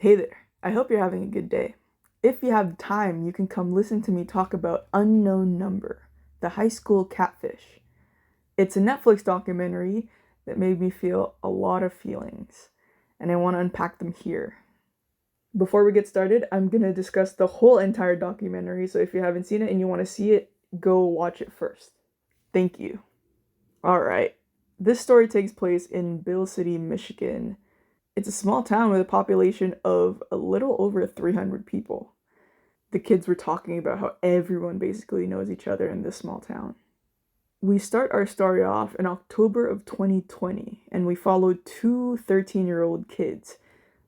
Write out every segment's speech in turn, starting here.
Hey there, I hope you're having a good day. If you have time, you can come listen to me talk about Unknown Number, the high school catfish. It's a Netflix documentary that made me feel a lot of feelings, and I want to unpack them here. Before we get started, I'm going to discuss the whole entire documentary, so if you haven't seen it and you want to see it, go watch it first. Thank you. Alright, this story takes place in Bill City, Michigan. It's a small town with a population of a little over 300 people. The kids were talking about how everyone basically knows each other in this small town. We start our story off in October of 2020, and we follow two 13-year-old kids.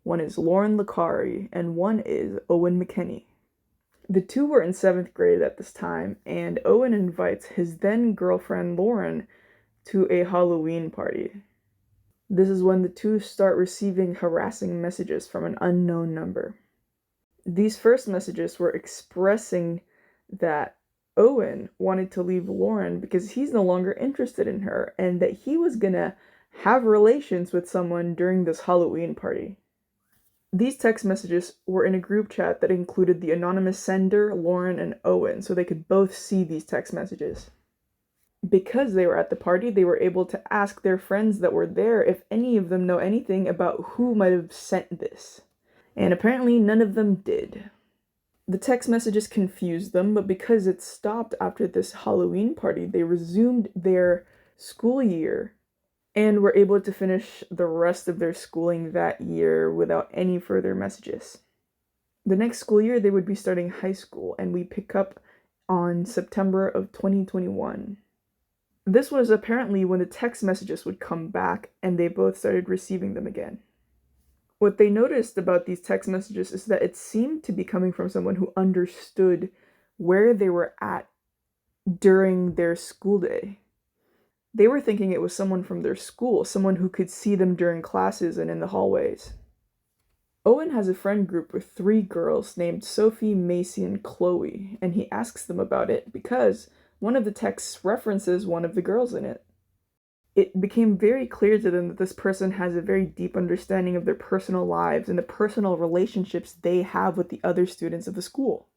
One is Lauren Licari, and one is Owen McKinney. The two were in 7th grade at this time, and Owen invites his then-girlfriend Lauren to a Halloween party. This is when the two start receiving harassing messages from an unknown number. These first messages were expressing that Owen wanted to leave Lauren because he's no longer interested in her and that he was gonna have relations with someone during this Halloween party. These text messages were in a group chat that included the anonymous sender, Lauren, and Owen, so they could both see these text messages. Because they were at the party, they were able to ask their friends that were there if any of them know anything about who might have sent this. And apparently none of them did. The text messages confused them, but because it stopped after this Halloween party, they resumed their school year and were able to finish the rest of their schooling that year without any further messages. The next school year, they would be starting high school, and we pick up on September of 2021. This was apparently when the text messages would come back, and they both started receiving them again. What they noticed about these text messages is that it seemed to be coming from someone who understood where they were at during their school day. They were thinking it was someone from their school, someone who could see them during classes and in the hallways. Owen has a friend group with 3 girls named Sophie, Macy, and Chloe, and he asks them about it because one of the texts references one of the girls in it. It became very clear to them that this person has a very deep understanding of their personal lives and the personal relationships they have with the other students of the school.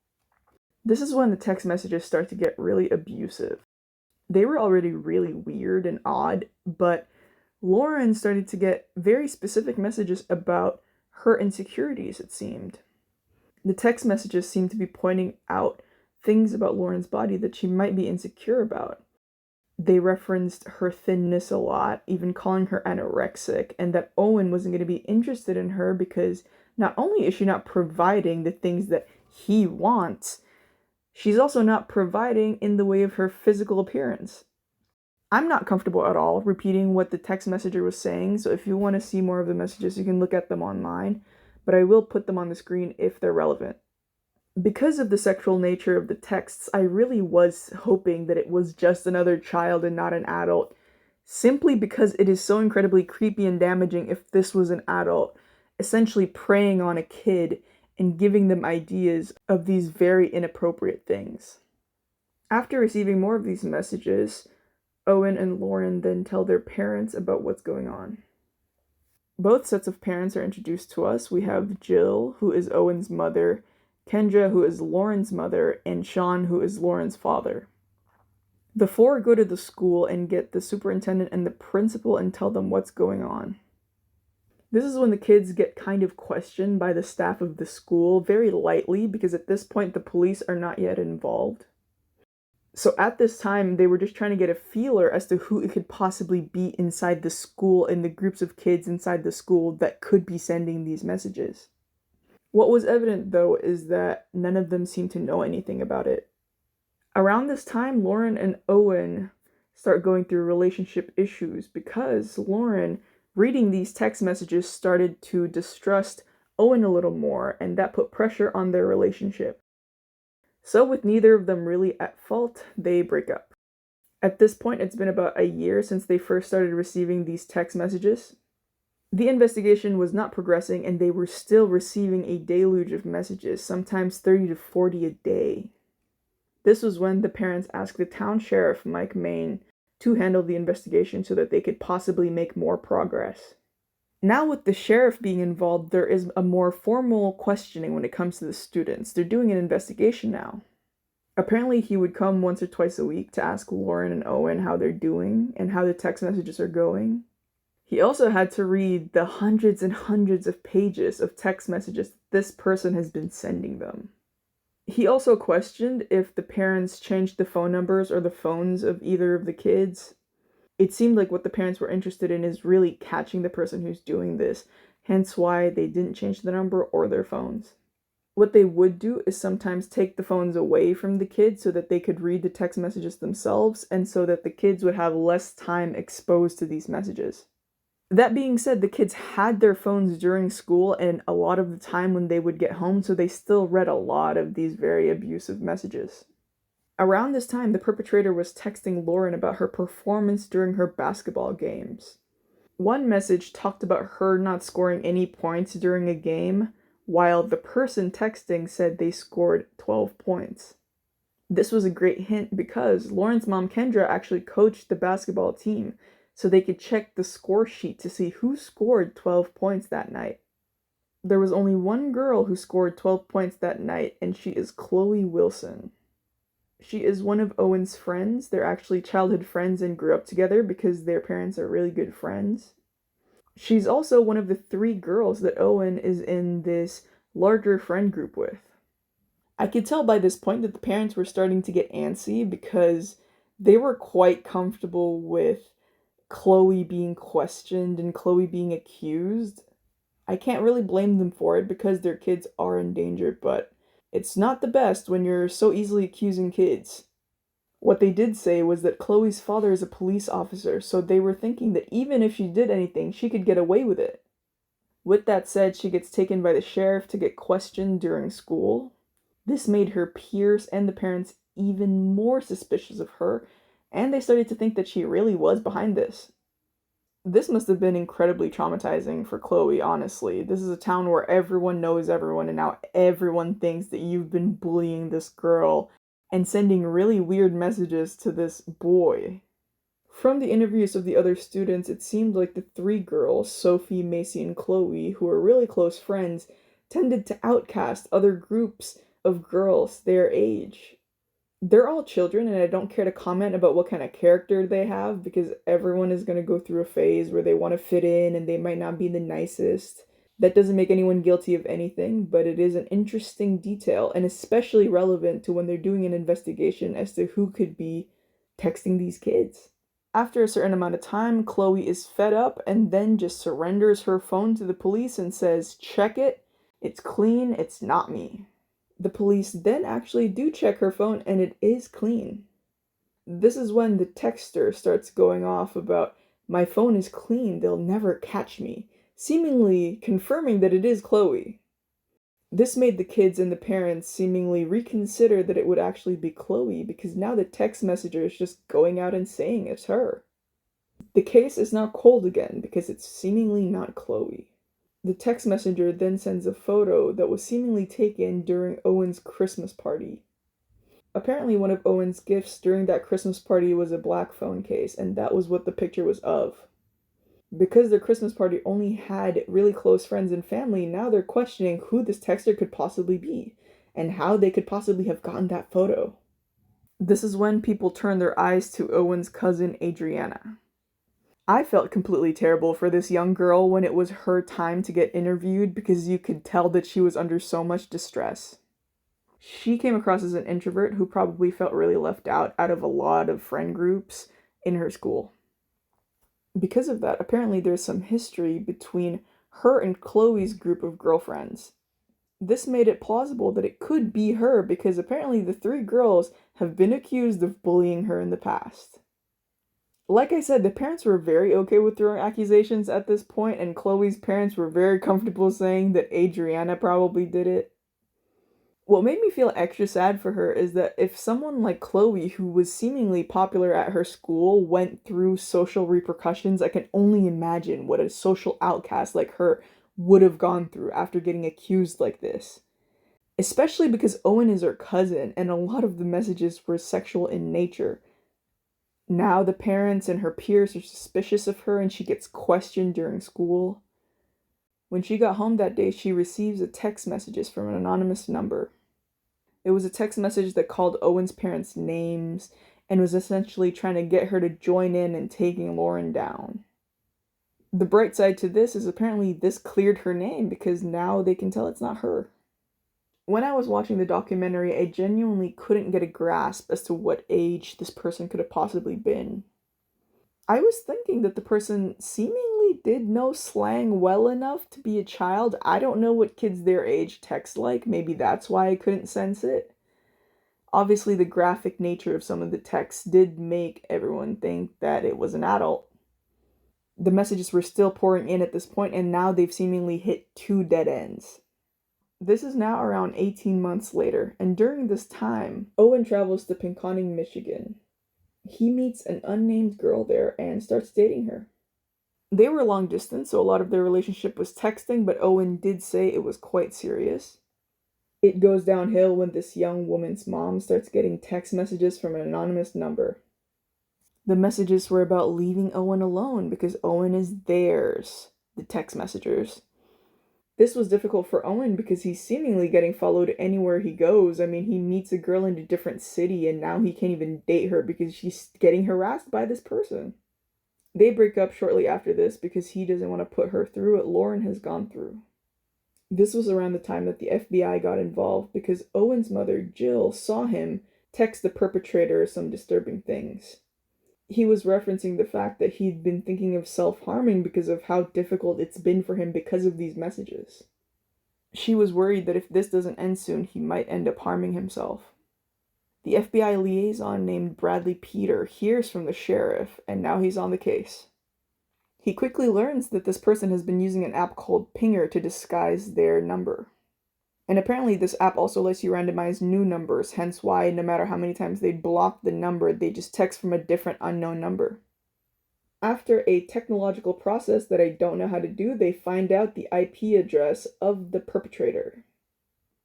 This is when the text messages start to get really abusive. They were already really weird and odd, but Lauren started to get very specific messages about her insecurities, it seemed. The text messages seemed to be pointing out things about Lauren's body that she might be insecure about. They referenced her thinness a lot, even calling her anorexic, and that Owen wasn't going to be interested in her because not only is she not providing the things that he wants, she's also not providing in the way of her physical appearance. I'm not comfortable at all repeating what the text messenger was saying, so if you want to see more of the messages, you can look at them online, but I will put them on the screen if they're relevant. Because of the sexual nature of the texts, I really was hoping that it was just another child and not an adult, simply because it is so incredibly creepy and damaging if this was an adult, essentially preying on a kid and giving them ideas of these very inappropriate things. After receiving more of these messages, Owen and Lauren then tell their parents about what's going on. Both sets of parents are introduced to us. We have Jill, who is Owen's mother, Kendra, who is Lauren's mother, and Sean, who is Lauren's father. The 4 go to the school and get the superintendent and the principal and tell them what's going on. This is when the kids get kind of questioned by the staff of the school, very lightly, because at this point the police are not yet involved. So at this time, they were just trying to get a feeler as to who it could possibly be inside the school and the groups of kids inside the school that could be sending these messages. What was evident, though, is that none of them seemed to know anything about it. Around this time, Lauren and Owen start going through relationship issues because Lauren, reading these text messages, started to distrust Owen a little more, and that put pressure on their relationship. So with neither of them really at fault, they break up. At this point, it's been about a year since they first started receiving these text messages. The investigation was not progressing, and they were still receiving a deluge of messages, sometimes 30 to 40 a day. This was when the parents asked the town sheriff, Mike Main, to handle the investigation so that they could possibly make more progress. Now, with the sheriff being involved, there is a more formal questioning when it comes to the students. They're doing an investigation now. Apparently, he would come once or twice a week to ask Lauren and Owen how they're doing and how the text messages are going. He also had to read the hundreds and hundreds of pages of text messages this person has been sending them. He also questioned if the parents changed the phone numbers or the phones of either of the kids. It seemed like what the parents were interested in is really catching the person who's doing this, hence why they didn't change the number or their phones. What they would do is sometimes take the phones away from the kids so that they could read the text messages themselves and so that the kids would have less time exposed to these messages. That being said, the kids had their phones during school and a lot of the time when they would get home, so they still read a lot of these very abusive messages. Around this time, the perpetrator was texting Lauren about her performance during her basketball games. One message talked about her not scoring any points during a game, while the person texting said they scored 12 points. This was a great hint because Lauren's mom, Kendra, actually coached the basketball team, so they could check the score sheet to see who scored 12 points that night. There was only one girl who scored 12 points that night, and she is Chloe Wilson. She is one of Owen's friends. They're actually childhood friends and grew up together because their parents are really good friends. She's also one of the 3 girls that Owen is in this larger friend group with. I could tell by this point that the parents were starting to get antsy because they were quite comfortable with Chloe being questioned and Chloe being accused. I can't really blame them for it because their kids are in danger, but it's not the best when you're so easily accusing kids. What they did say was that Chloe's father is a police officer, so they were thinking that even if she did anything, she could get away with it. With that said, she gets taken by the sheriff to get questioned during school. This made her peers and the parents even more suspicious of her, and they started to think that she really was behind this. This must have been incredibly traumatizing for Chloe, honestly. This is a town where everyone knows everyone, and now everyone thinks that you've been bullying this girl and sending really weird messages to this boy. From the interviews of the other students, it seemed like the 3 girls, Sophie, Macy, and Chloe, who were really close friends, tended to outcast other groups of girls their age. They're all children, and I don't care to comment about what kind of character they have because everyone is going to go through a phase where they want to fit in and they might not be the nicest. That doesn't make anyone guilty of anything, but it is an interesting detail and especially relevant to when they're doing an investigation as to who could be texting these kids. After a certain amount of time, Chloe is fed up and then just surrenders her phone to the police and says, "Check it. It's clean. It's not me." The police then actually do check her phone and it is clean. This is when the texter starts going off about, "My phone is clean, they'll never catch me," seemingly confirming that it is Chloe. This made the kids and the parents seemingly reconsider that it would actually be Chloe because now the text messenger is just going out and saying it's her. The case is now cold again because it's seemingly not Chloe. The text messenger then sends a photo that was seemingly taken during Owen's Christmas party. Apparently, one of Owen's gifts during that Christmas party was a black phone case, and that was what the picture was of. Because their Christmas party only had really close friends and family, now they're questioning who this texter could possibly be, and how they could possibly have gotten that photo. This is when people turn their eyes to Owen's cousin, Adriana. I felt completely terrible for this young girl when it was her time to get interviewed because you could tell that she was under so much distress. She came across as an introvert who probably felt really left out of a lot of friend groups in her school. Because of that, apparently there's some history between her and Chloe's group of girlfriends. This made it plausible that it could be her because apparently the 3 girls have been accused of bullying her in the past. Like I said, the parents were very okay with throwing accusations at this point, and Chloe's parents were very comfortable saying that Adriana probably did it. What made me feel extra sad for her is that if someone like Chloe, who was seemingly popular at her school, went through social repercussions, I can only imagine what a social outcast like her would have gone through after getting accused like this. Especially because Owen is her cousin, and a lot of the messages were sexual in nature. Now the parents and her peers are suspicious of her and she gets questioned during school. When she got home that day, she receives a text messages from an anonymous number. It was a text message that called Owen's parents names and was essentially trying to get her to join in and taking Lauren down. The bright side to this is apparently this cleared her name because now they can tell it's not her. When I was watching the documentary, I genuinely couldn't get a grasp as to what age this person could have possibly been. I was thinking that the person seemingly did know slang well enough to be a child. I don't know what kids their age text like. Maybe that's why I couldn't sense it. Obviously, the graphic nature of some of the texts did make everyone think that it was an adult. The messages were still pouring in at this point, and now they've seemingly hit 2 dead ends. This is now around 18 months later, and during this time, Owen travels to Pinconning, Michigan. He meets an unnamed girl there and starts dating her. They were long distance, so a lot of their relationship was texting, but Owen did say it was quite serious. It goes downhill when this young woman's mom starts getting text messages from an anonymous number. The messages were about leaving Owen alone because Owen is theirs, the text messengers. This was difficult for Owen because he's seemingly getting followed anywhere he goes. I mean, he meets a girl in a different city and now he can't even date her because she's getting harassed by this person. They break up shortly after this because he doesn't want to put her through what Lauren has gone through. This was around the time that the FBI got involved because Owen's mother, Jill, saw him text the perpetrator some disturbing things. He was referencing the fact that he'd been thinking of self-harming because of how difficult it's been for him because of these messages. She was worried that if this doesn't end soon, he might end up harming himself. The FBI liaison named Bradley Peter hears from the sheriff, and now he's on the case. He quickly learns that this person has been using an app called Pinger to disguise their number. And apparently this app also lets you randomize new numbers, hence why no matter how many times they block the number, they just text from a different unknown number. After a technological process that I don't know how to do, they find out the IP address of the perpetrator.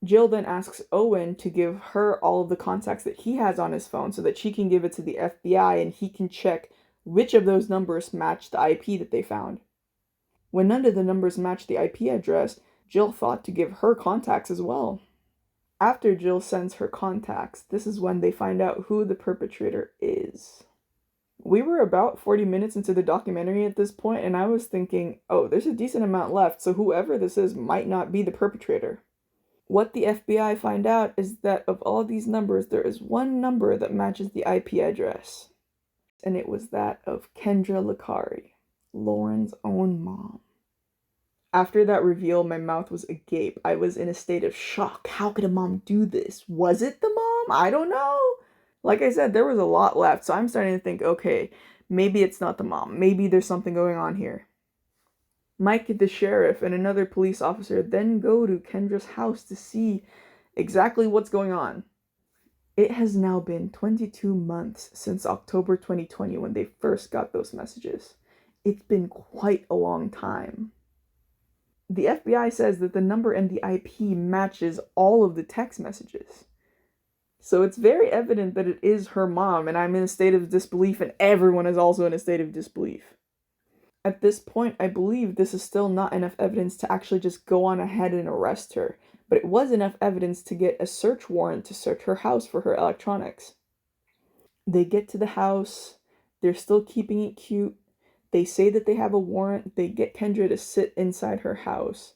Jill then asks Owen to give her all of the contacts that he has on his phone so that she can give it to the FBI and he can check which of those numbers match the IP that they found. When none of the numbers match the IP address, Jill thought to give her contacts as well. After Jill sends her contacts, this is when they find out who the perpetrator is. We were about 40 minutes into the documentary at this point, and I was thinking, oh, there's a decent amount left, so whoever this is might not be the perpetrator. What the FBI find out is that of all these numbers, there is one number that matches the IP address. And it was that of Kendra Licari, Lauren's own mom. After that reveal, my mouth was agape. I was in a state of shock. How could a mom do this? Was it the mom? I don't know. Like I said, there was a lot left, so I'm starting to think, okay, maybe it's not the mom. Maybe there's something going on here. Mike, the sheriff, and another police officer then go to Kendra's house to see exactly what's going on. It has now been 22 months since October 2020 when they first got those messages. It's been quite a long time. The FBI says that the number and the IP matches all of the text messages. So it's very evident that it is her mom, and I'm in a state of disbelief, and everyone is also in a state of disbelief. At this point, I believe this is still not enough evidence to actually just go on ahead and arrest her, but it was enough evidence to get a search warrant to search her house for her electronics. They get to the house, they're still keeping it cute. They say that they have a warrant. They get Kendra to sit inside her house.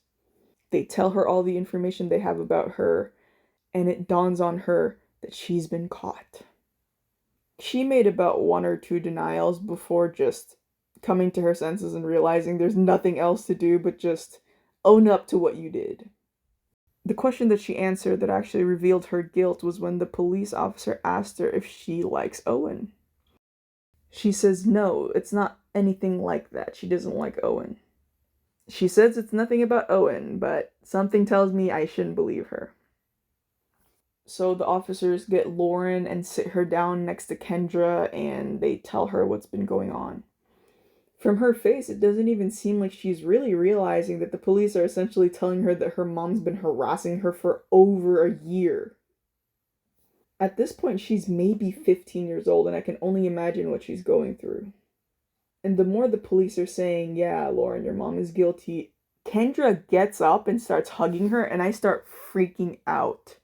They tell her all the information they have about her, and it dawns on her that she's been caught. She made about 1 or 2 denials before just coming to her senses and realizing there's nothing else to do but just own up to what you did. The question that she answered that actually revealed her guilt was when the police officer asked her if she likes Owen. She says no, it's not anything like that. She doesn't like Owen. She says it's nothing about Owen, but something tells me I shouldn't believe her. So the officers get Lauren and sit her down next to Kendra, and they tell her what's been going on. From her face, it doesn't even seem like she's really realizing that the police are essentially telling her that her mom's been harassing her for over a year. At this point, she's maybe 15 years old, and I can only imagine what she's going through. And the more the police are saying, yeah, Lauren, your mom is guilty, Kendra gets up and starts hugging her, and I start freaking out.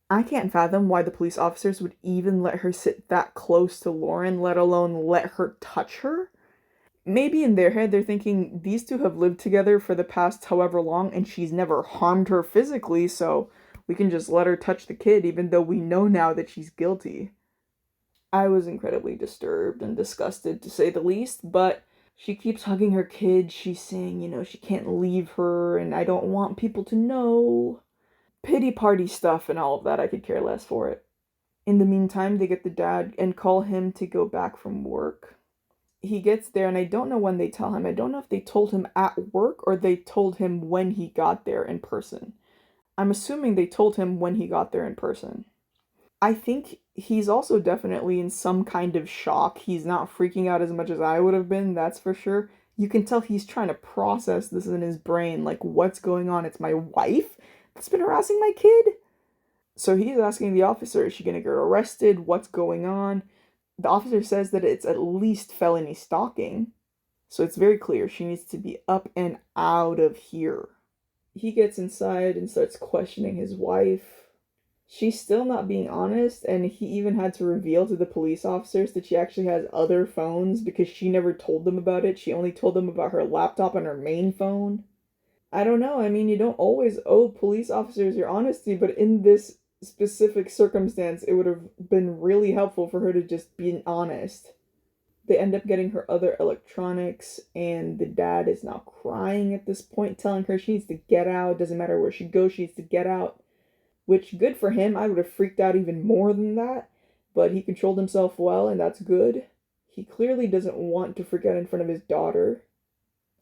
I can't fathom why the police officers would even let her sit that close to Lauren, let alone let her touch her. Maybe in their head they're thinking these two have lived together for the past however long and she's never harmed her physically, so we can just let her touch the kid even though we know now that she's guilty. I was incredibly disturbed and disgusted to say the least, but she keeps hugging her kid. She's saying, she can't leave her and I don't want people to know. Pity party stuff and all of that, I could care less for it. In the meantime, they get the dad and call him to go back from work. He gets there, and I don't know when they tell him. I don't know if they told him at work or they told him when he got there in person. I'm assuming they told him when he got there in person. I think he's also definitely in some kind of shock. He's not freaking out as much as I would have been, that's for sure. You can tell he's trying to process this in his brain, like, what's going on? It's my wife that's been harassing my kid? So he's asking the officer, is she going to get arrested? What's going on? The officer says that it's at least felony stalking. So it's very clear she needs to be up and out of here. He gets inside and starts questioning his wife. She's still not being honest, and he even had to reveal to the police officers that she actually has other phones because she never told them about it. She only told them about her laptop and her main phone. I don't know. I mean, you don't always owe police officers your honesty, but in this specific circumstance, it would have been really helpful for her to just be honest. They end up getting her other electronics, and the dad is now crying at this point, telling her she needs to get out. Doesn't matter where she goes, she needs to get out. Which, good for him. I would have freaked out even more than that, but he controlled himself well, and that's good. He clearly doesn't want to freak out in front of his daughter.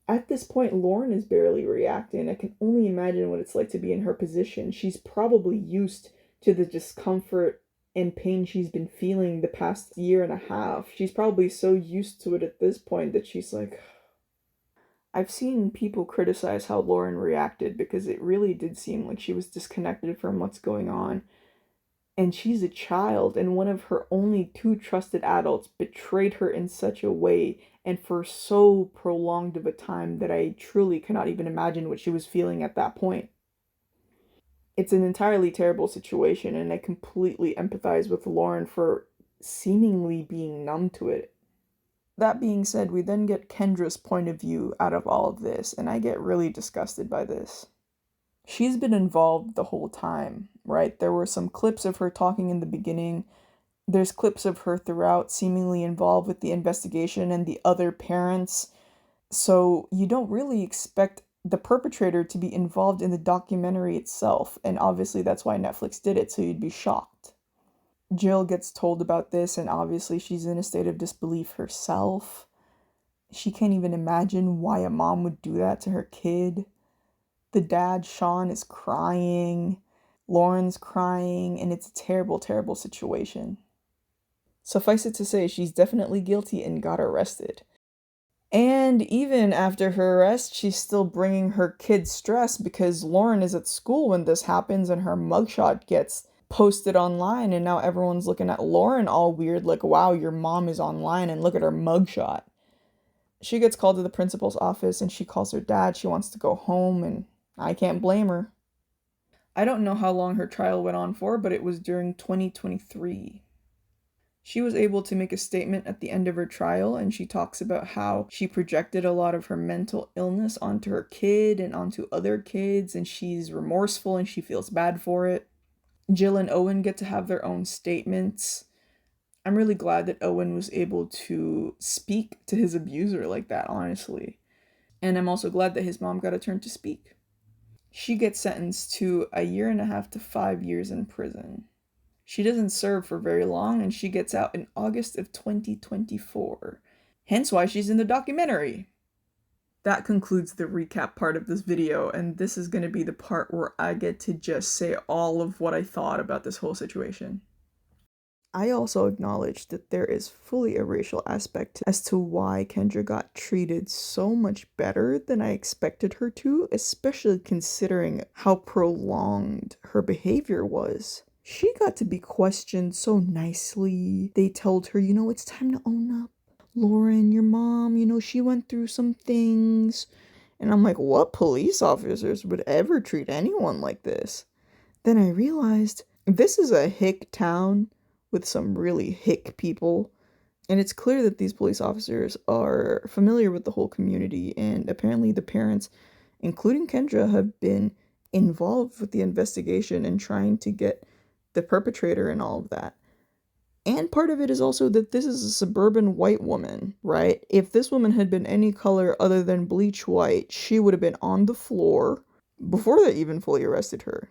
At this point, Lauren is barely reacting. I can only imagine what it's like to be in her position. She's probably used to the discomfort and pain she's been feeling the past year and a half. She's probably so used to it at this point that she's like... I've seen people criticize how Lauren reacted because it really did seem like she was disconnected from what's going on. And she's a child, and one of her only two trusted adults betrayed her in such a way and for so prolonged of a time that I truly cannot even imagine what she was feeling at that point. It's an entirely terrible situation, and I completely empathize with Lauren for seemingly being numb to it. That being said, we then get Kendra's point of view out of all of this, and I get really disgusted by this. She's been involved the whole time, right? There were some clips of her talking in the beginning. There's clips of her throughout seemingly involved with the investigation and the other parents. So you don't really expect the perpetrator to be involved in the documentary itself. And obviously that's why Netflix did it, so you'd be shocked. Jill gets told about this, and obviously she's in a state of disbelief herself. She can't even imagine why a mom would do that to her kid. The dad, Sean, is crying. Lauren's crying, and it's a terrible, terrible situation. Suffice it to say, she's definitely guilty and got arrested. And even after her arrest, she's still bringing her kid stress because Lauren is at school when this happens and her mugshot gets posted online, and now everyone's looking at Lauren all weird, like, wow, your mom is online and look at her mugshot. She gets called to the principal's office and she calls her dad. She wants to go home, and I can't blame her. I don't know how long her trial went on for, but it was during 2023. She was able to make a statement at the end of her trial, and she talks about how she projected a lot of her mental illness onto her kid and onto other kids, and she's remorseful and she feels bad for it. Jill and Owen get to have their own statements. I'm really glad that Owen was able to speak to his abuser like that, honestly. And I'm also glad that his mom got a turn to speak. She gets sentenced to 1.5 to 5 years in prison. She doesn't serve for very long, and she gets out in August of 2024. Hence why she's in the documentary. That concludes the recap part of this video, and this is going to be the part where I get to just say all of what I thought about this whole situation. I also acknowledge that there is fully a racial aspect as to why Kendra got treated so much better than I expected her to, especially considering how prolonged her behavior was. She got to be questioned so nicely. They told her, it's time to own up. Lauren, your mom, she went through some things. And I'm like, what police officers would ever treat anyone like this? Then I realized this is a hick town with some really hick people. And it's clear that these police officers are familiar with the whole community, and apparently the parents, including Kendra, have been involved with the investigation and trying to get the perpetrator and all of that. And part of it is also that this is a suburban white woman, right? If this woman had been any color other than bleach white, she would have been on the floor before they even fully arrested her.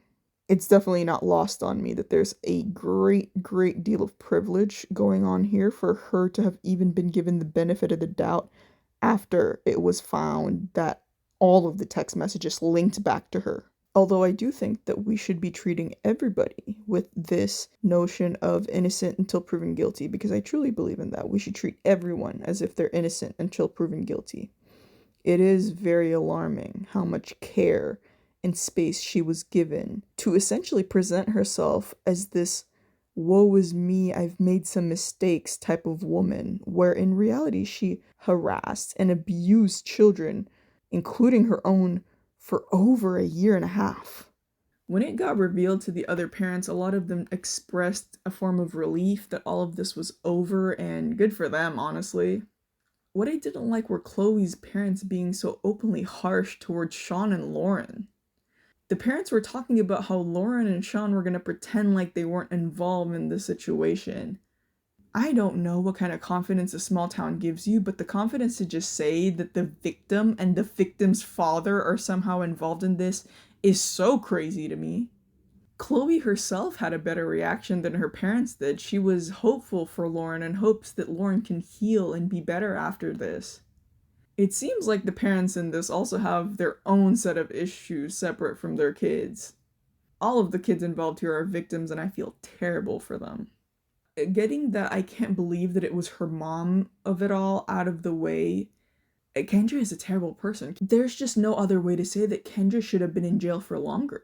It's definitely not lost on me that there's a great deal of privilege going on here for her to have even been given the benefit of the doubt after it was found that all of the text messages linked back to her. Although I do think that we should be treating everybody with this notion of innocent until proven guilty, because I truly believe in that. We should treat everyone as if they're innocent until proven guilty. It is very alarming how much care and space she was given to essentially present herself as this woe is me, I've made some mistakes type of woman, where in reality she harassed and abused children, including her own, for over a year and a half. When it got revealed to the other parents, a lot of them expressed a form of relief that all of this was over, and good for them, honestly. What I didn't like were Chloe's parents being so openly harsh towards Sean and Lauren. The parents were talking about how Lauren and Sean were going to pretend like they weren't involved in the situation. I don't know what kind of confidence a small town gives you, but the confidence to just say that the victim and the victim's father are somehow involved in this is so crazy to me. Chloe herself had a better reaction than her parents did. She was hopeful for Lauren and hopes that Lauren can heal and be better after this. It seems like the parents in this also have their own set of issues separate from their kids. All of the kids involved here are victims, and I feel terrible for them. Getting that I can't believe that it was her mom of it all out of the way. Kendra is a terrible person. There's just no other way to say that Kendra should have been in jail for longer.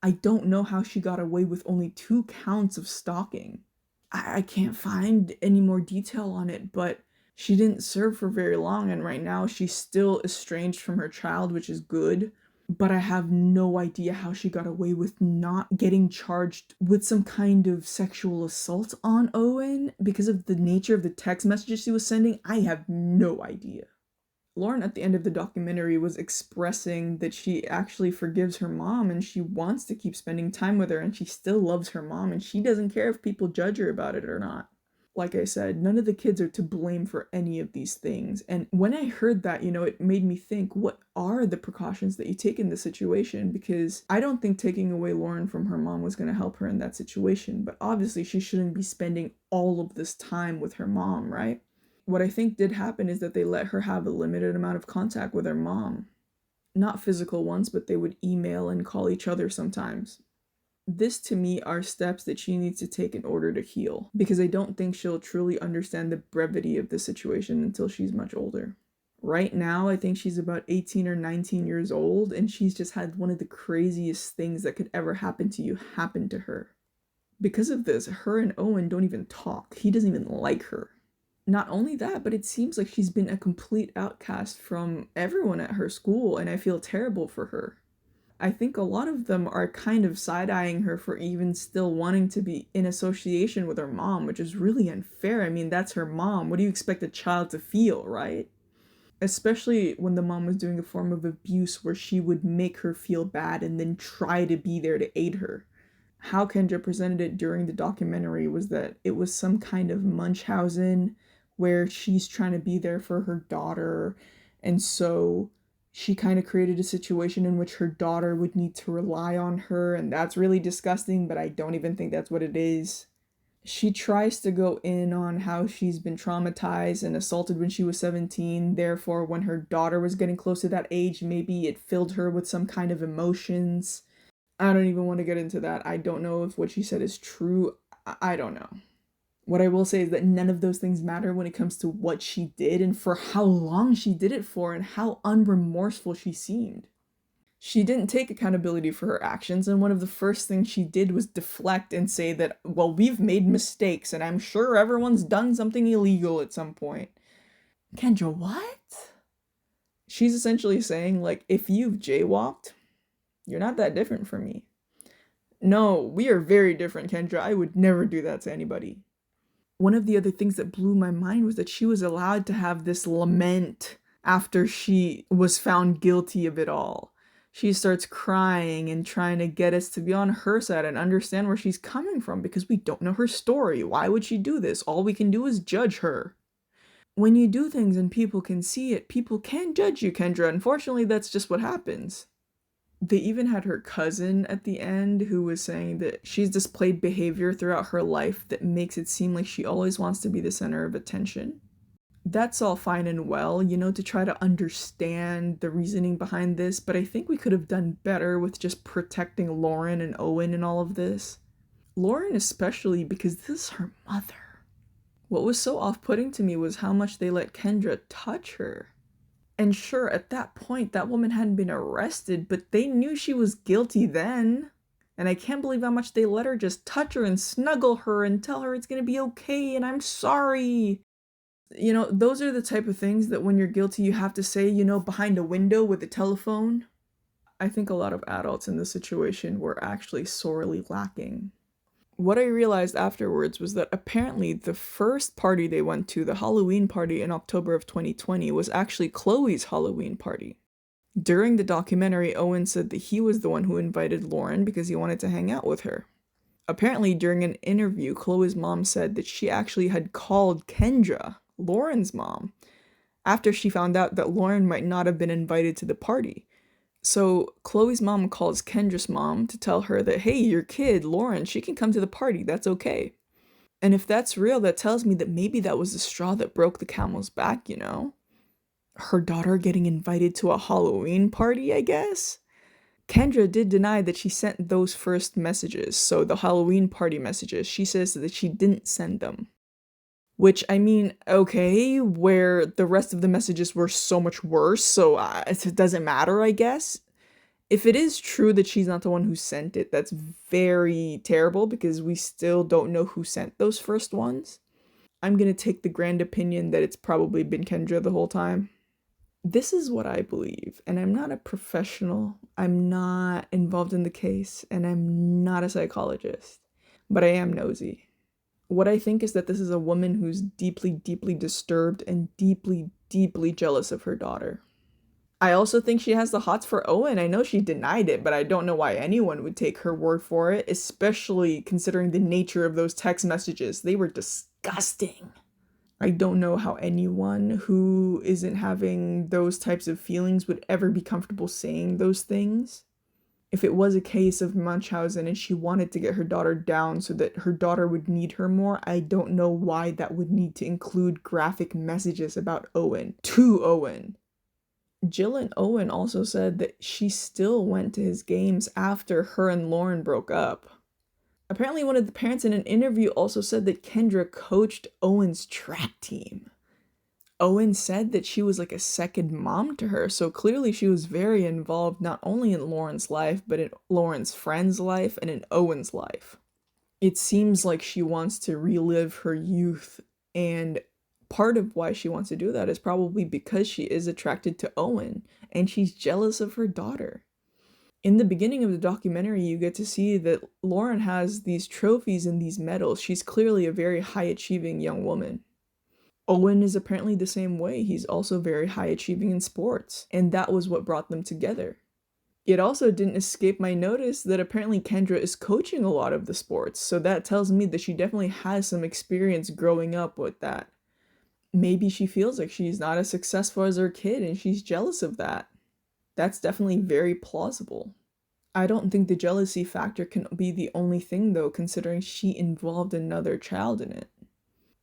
I don't know how she got away with only 2 counts of stalking. I can't find any more detail on it, but she didn't serve for very long, and right now she's still estranged from her child, which is good. But I have no idea how she got away with not getting charged with some kind of sexual assault on Owen because of the nature of the text messages she was sending. I have no idea. Lauren, at the end of the documentary, was expressing that she actually forgives her mom and she wants to keep spending time with her, and she still loves her mom and she doesn't care if people judge her about it or not. Like I said, none of the kids are to blame for any of these things. And when I heard that, it made me think, what are the precautions that you take in this situation? Because I don't think taking away Lauren from her mom was going to help her in that situation. But obviously, she shouldn't be spending all of this time with her mom, right? What I think did happen is that they let her have a limited amount of contact with her mom. Not physical ones, but they would email and call each other sometimes. This to me are steps that she needs to take in order to heal, because I don't think she'll truly understand the brevity of the situation until she's much older. Right now, I think she's about 18 or 19 years old, and she's just had one of the craziest things that could ever happen to you happen to her. Because of this, her and Owen don't even talk. He doesn't even like her. Not only that, but it seems like she's been a complete outcast from everyone at her school, and I feel terrible for her. I think a lot of them are kind of side-eyeing her for even still wanting to be in association with her mom, which is really unfair. I mean, that's her mom. What do you expect a child to feel, right? Especially when the mom was doing a form of abuse where she would make her feel bad and then try to be there to aid her. How Kendra presented it during the documentary was that it was some kind of Munchausen where she's trying to be there for her daughter, and so she kind of created a situation in which her daughter would need to rely on her, and that's really disgusting, but I don't even think that's what it is. She tries to go in on how she's been traumatized and assaulted when she was 17, therefore when her daughter was getting close to that age, maybe it filled her with some kind of emotions. I don't even want to get into that. I don't know if what she said is true. I don't know. What I will say is that none of those things matter when it comes to what she did and for how long she did it for and how unremorseful she seemed. She didn't take accountability for her actions, and one of the first things she did was deflect and say that, well, we've made mistakes and I'm sure everyone's done something illegal at some point. Kendra, what? She's essentially saying, like, if you've jaywalked, you're not that different from me. No, we are very different, Kendra. I would never do that to anybody. One of the other things that blew my mind was that she was allowed to have this lament after she was found guilty of it all. She starts crying and trying to get us to be on her side and understand where she's coming from because we don't know her story. Why would she do this? All we can do is judge her. When you do things and people can see it, people can judge you, Kendra. Unfortunately, that's just what happens. They even had her cousin at the end who was saying that she's displayed behavior throughout her life that makes it seem like she always wants to be the center of attention. That's all fine and well, to try to understand the reasoning behind this, but I think we could have done better with just protecting Lauren and Owen in all of this. Lauren especially, because this is her mother. What was so off-putting to me was how much they let Kendra touch her. And sure, at that point, that woman hadn't been arrested, but they knew she was guilty then. And I can't believe how much they let her just touch her and snuggle her and tell her it's gonna be okay and I'm sorry. Those are the type of things that when you're guilty, you have to say, behind a window with a telephone. I think a lot of adults in this situation were actually sorely lacking. What I realized afterwards was that apparently the first party they went to, the Halloween party in October of 2020, was actually Chloe's Halloween party. During the documentary, Owen said that he was the one who invited Lauren because he wanted to hang out with her. Apparently, during an interview, Chloe's mom said that she actually had called Kendra, Lauren's mom, after she found out that Lauren might not have been invited to the party. So Chloe's mom calls Kendra's mom to tell her that, hey, your kid, Lauren, she can come to the party, that's okay. And if that's real, that tells me that maybe that was the straw that broke the camel's back, Her daughter getting invited to a Halloween party, I guess? Kendra did deny that she sent those first messages, so the Halloween party messages. She says that she didn't send them. Which, I mean, okay, where the rest of the messages were so much worse, so it doesn't matter, I guess. If it is true that she's not the one who sent it, that's very terrible because we still don't know who sent those first ones. I'm gonna take the grand opinion that it's probably been Kendra the whole time. This is what I believe, and I'm not a professional, I'm not involved in the case, and I'm not a psychologist, but I am nosy. What I think is that this is a woman who's deeply, deeply disturbed and deeply, deeply jealous of her daughter. I also think she has the hots for Owen. I know she denied it, but I don't know why anyone would take her word for it, especially considering the nature of those text messages. They were disgusting. I don't know how anyone who isn't having those types of feelings would ever be comfortable saying those things. If it was a case of Munchausen and she wanted to get her daughter down so that her daughter would need her more, I don't know why that would need to include graphic messages about Owen, to Owen. Jill and Owen also said that she still went to his games after her and Lauren broke up. Apparently one of the parents in an interview also said that Kendra coached Owen's track team. Owen said that she was like a second mom to her, so clearly she was very involved not only in Lauren's life, but in Lauren's friend's life and in Owen's life. It seems like she wants to relive her youth, and part of why she wants to do that is probably because she is attracted to Owen, and she's jealous of her daughter. In the beginning of the documentary, you get to see that Lauren has these trophies and these medals. She's clearly a very high-achieving young woman. Owen is apparently the same way. He's also very high achieving in sports, and that was what brought them together. It also didn't escape my notice that apparently Kendra is coaching a lot of the sports, so that tells me that she definitely has some experience growing up with that. Maybe she feels like she's not as successful as her kid and she's jealous of that. That's definitely very plausible. I don't think the jealousy factor can be the only thing though, considering she involved another child in it.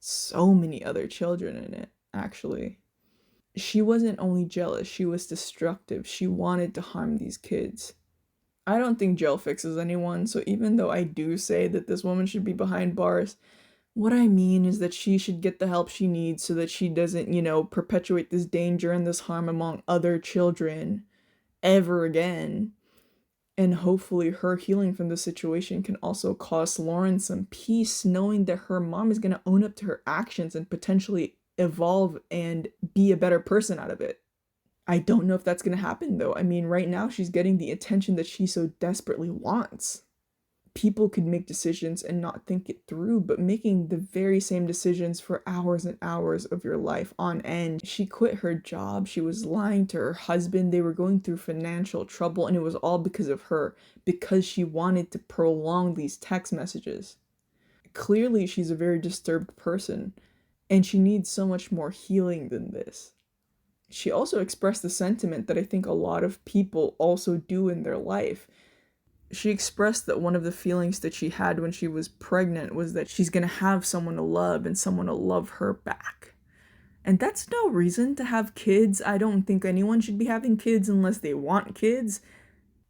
So many other children in it, actually. She wasn't only jealous, she was destructive. She wanted to harm these kids. I don't think jail fixes anyone, so even though I do say that this woman should be behind bars, what I mean is that she should get the help she needs so that she doesn't, perpetuate this danger and this harm among other children ever again. And hopefully her healing from the situation can also cause Lauren some peace, knowing that her mom is going to own up to her actions and potentially evolve and be a better person out of it. I don't know if that's going to happen though. I mean, right now she's getting the attention that she so desperately wants. People could make decisions and not think it through, but making the very same decisions for hours and hours of your life on end. She quit her job. She was lying to her husband. They were going through financial trouble, and it was all because of her, because she wanted to prolong these text messages. Clearly, she's a very disturbed person, and she needs so much more healing than this. She also expressed the sentiment that I think a lot of people also do in their life. She expressed that one of the feelings that she had when she was pregnant was that she's going to have someone to love and someone to love her back. And that's no reason to have kids. I don't think anyone should be having kids unless they want kids.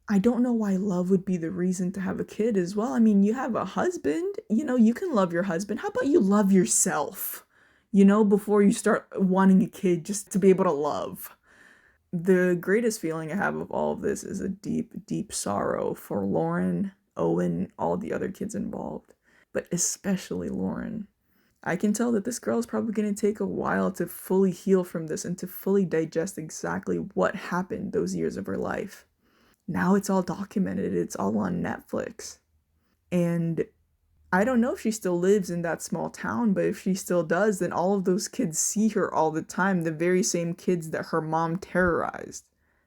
I don't know why love would be the reason to have a kid as well. I mean, you have a husband, you can love your husband. How about you love yourself, before you start wanting a kid just to be able to love? The greatest feeling I have of all of this is a deep, deep sorrow for Lauren, Owen, all the other kids involved, but especially Lauren. I can tell that this girl is probably going to take a while to fully heal from this and to fully digest exactly what happened those years of her life. Now it's all documented, it's all on Netflix. And I don't know if she still lives in that small town, but if she still does, then all of those kids see her all the time, the very same kids that her mom terrorized.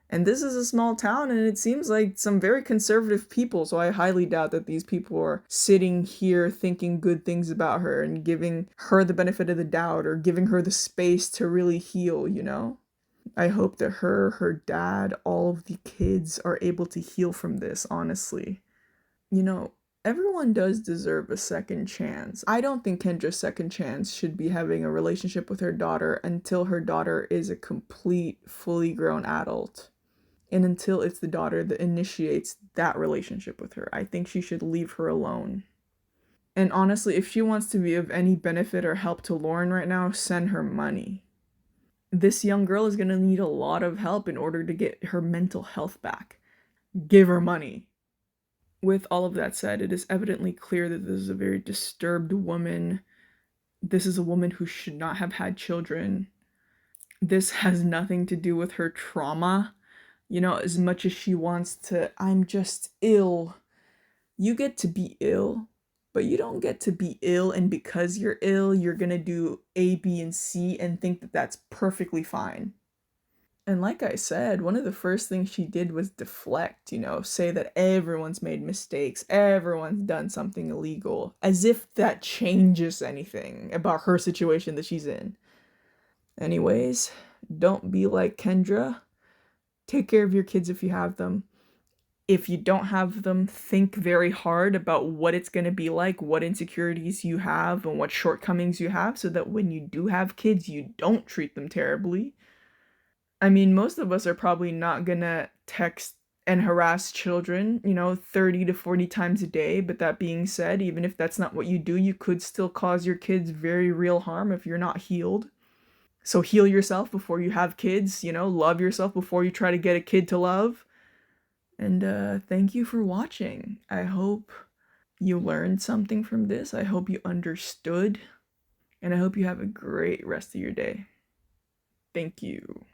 And this is a small town, and it seems like some very conservative people, so I highly doubt that these people are sitting here thinking good things about her and giving her the benefit of the doubt or giving her the space to really heal. I hope that her dad, all of the kids are able to heal from this, honestly. You know, everyone does deserve a second chance. I don't think Kendra's second chance should be having a relationship with her daughter until her daughter is a complete, fully grown adult. And until it's the daughter that initiates that relationship with her. I think she should leave her alone. And honestly, if she wants to be of any benefit or help to Lauren right now, send her money. This young girl is going to need a lot of help in order to get her mental health back. Give her money. With all of that said, it is evidently clear that this is a very disturbed woman. This is a woman who should not have had children. This has nothing to do with her trauma. As much as she wants to, I'm just ill. You get to be ill, but you don't get to be ill, and because you're ill, you're gonna do A, B, and C and think that that's perfectly fine. And like I said, one of the first things she did was deflect, say that everyone's made mistakes, everyone's done something illegal, as if that changes anything about her situation that she's in. Anyways, don't be like Kendra. Take care of your kids if you have them. If you don't have them, think very hard about what it's going to be like, what insecurities you have, and what shortcomings you have, so that when you do have kids, you don't treat them terribly. I mean, most of us are probably not gonna text and harass children, 30 to 40 times a day. But that being said, even if that's not what you do, you could still cause your kids very real harm if you're not healed. So heal yourself before you have kids, love yourself before you try to get a kid to love. And thank you for watching. I hope you learned something from this. I hope you understood. And I hope you have a great rest of your day. Thank you.